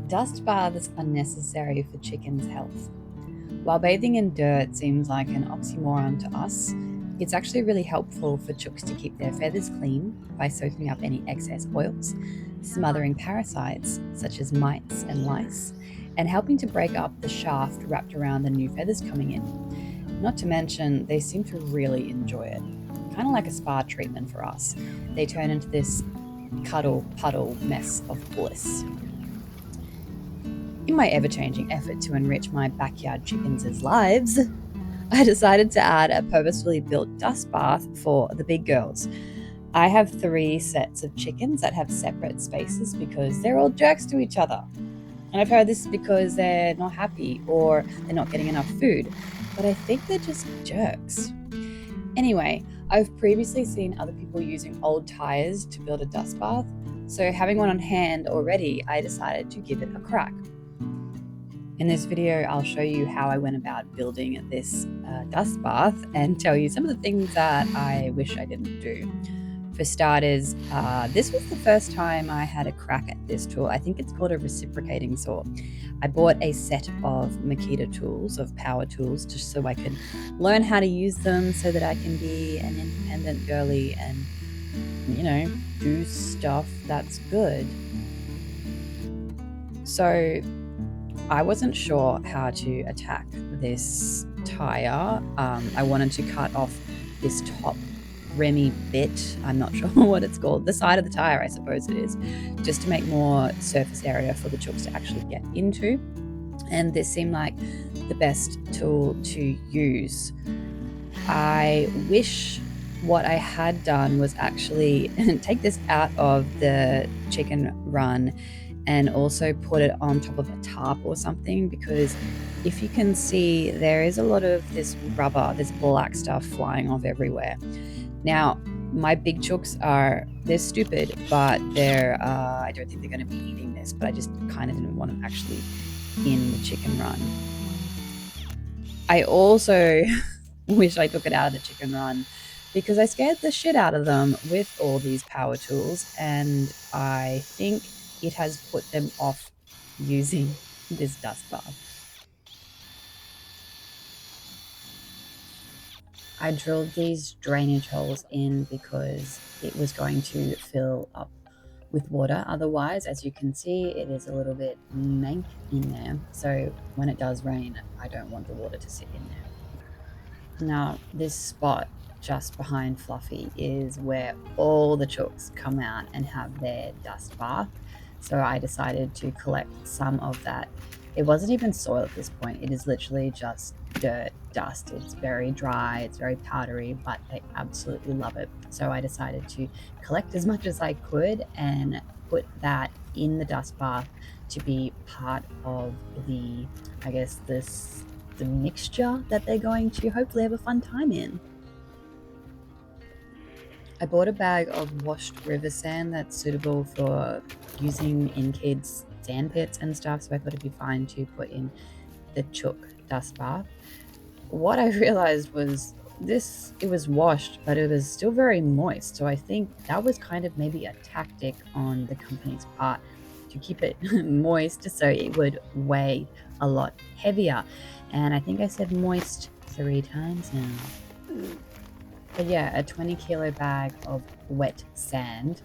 Dust baths are necessary for chickens' health. While bathing in dirt seems like an oxymoron to us, it's actually really helpful for chooks to keep their feathers clean by soaking up any excess oils, smothering parasites such as mites and lice, and helping to break up the shaft wrapped around the new feathers coming in. Not to mention, they seem to really enjoy it. Kind of like a spa treatment for us. They turn into this cuddle puddle mess of bliss. In my ever-changing effort to enrich my backyard chickens' lives, I decided to add a purposefully built dust bath for the big girls. I have 3 sets of chickens that have separate spaces because they're all jerks to each other. And I've heard this is because they're not happy or they're not getting enough food, but I think they're just jerks. Anyway, I've previously seen other people using old tyres to build a dust bath, so having one on hand already, I decided to give it a crack. In this video, I'll show you how I went about building this dust bath and tell you some of the things that I wish I didn't do. For starters, this was the first time I had a crack at this tool. I think it's called a reciprocating saw. I bought a set of Makita tools, of power tools, just so I could learn how to use them so that I can be an independent girly and, do stuff that's good. So I wasn't sure how to attack this tyre. I wanted to cut off this top remy bit. I'm not sure what it's called. The side of the tyre, I suppose it is, just to make more surface area for the chooks to actually get into. And this seemed like the best tool to use. I wish what I had done was actually take this out of the chicken run and also put it on top of a tarp or something, because if you can see, there is a lot of this rubber, this black stuff flying off everywhere. Now, my big chooks they're stupid, but I don't think they're going to be eating this, but I just kind of didn't want them actually in the chicken run. I also wish I took it out of the chicken run because I scared the shit out of them with all these power tools, and I think it has put them off using this dust bath. I drilled these drainage holes in because it was going to fill up with water. Otherwise, as you can see, it is a little bit mank in there. So when it does rain, I don't want the water to sit in there. Now, this spot just behind Fluffy is where all the chooks come out and have their dust bath. So I decided to collect some of that. It wasn't even soil at this point. It is literally just dirt, dust. It's very dry, it's very powdery, but they absolutely love it. So I decided to collect as much as I could and put that in the dust bath to be part of the mixture that they're going to hopefully have a fun time in. I bought a bag of washed river sand that's suitable for using in kids' sand pits and stuff, so I thought it'd be fine to put in the chook dust bath. What I realized was it was washed, but it was still very moist, so I think that was kind of maybe a tactic on the company's part to keep it moist so it would weigh a lot heavier. And I think I said moist 3 times now. But yeah, a 20-kilo bag of wet sand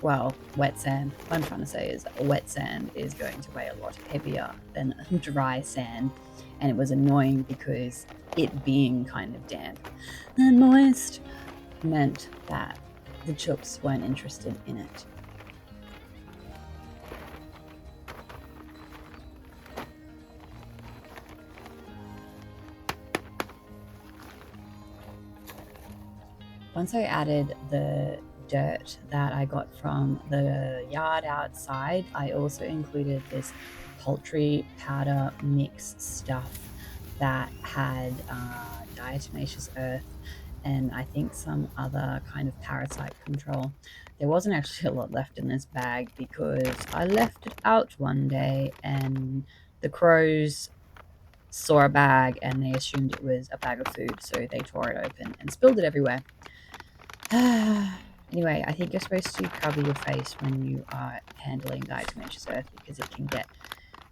wet sand. What I'm trying to say is wet sand is going to weigh a lot heavier than dry sand. And it was annoying because it being kind of damp and moist meant that the chooks weren't interested in it. Once I added the dirt that I got from the yard outside, I also included this poultry powder mix stuff that had diatomaceous earth and I think some other kind of parasite control. There wasn't actually a lot left in this bag because I left it out one day and the crows saw a bag and they assumed it was a bag of food, so they tore it open and spilled it everywhere. Anyway, I think you're supposed to cover your face when you are handling diatomaceous earth because it can get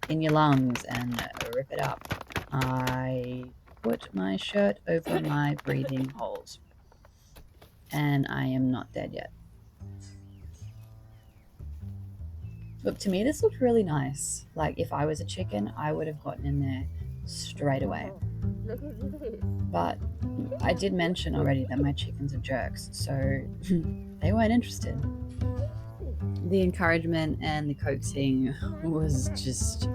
in your lungs and rip it up. I put my shirt over my breathing holes, and I am not dead yet. Look, to me, this looked really nice. Like, if I was a chicken, I would have gotten in there straight away. But I did mention already that my chickens are jerks, so they weren't interested. The encouragement and the coaxing was just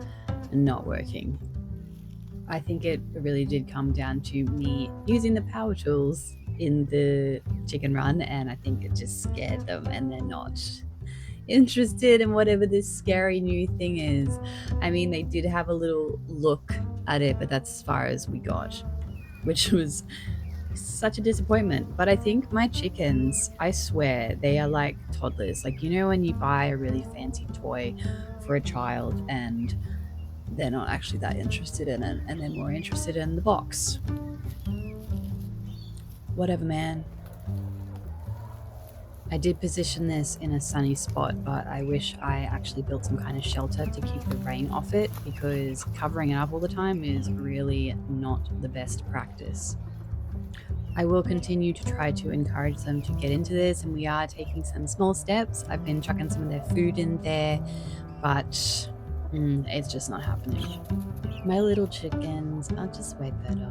not working. I think it really did come down to me using the power tools in the chicken run, and I think it just scared them, and they're not interested in whatever this scary new thing is. I mean, they did have a little look at it, but that's as far as we got, which was such a disappointment. But I think my chickens, I swear, they are like toddlers. Like, you know, when you buy a really fancy toy for a child and they're not actually that interested in it and they're more interested in the box. Whatever, man. I did position this in a sunny spot, but I wish I actually built some kind of shelter to keep the rain off it, because covering it up all the time is really not the best practice. I will continue to try to encourage them to get into this, and we are taking some small steps. I've been chucking some of their food in there, but it's just not happening. My little chickens are just way better.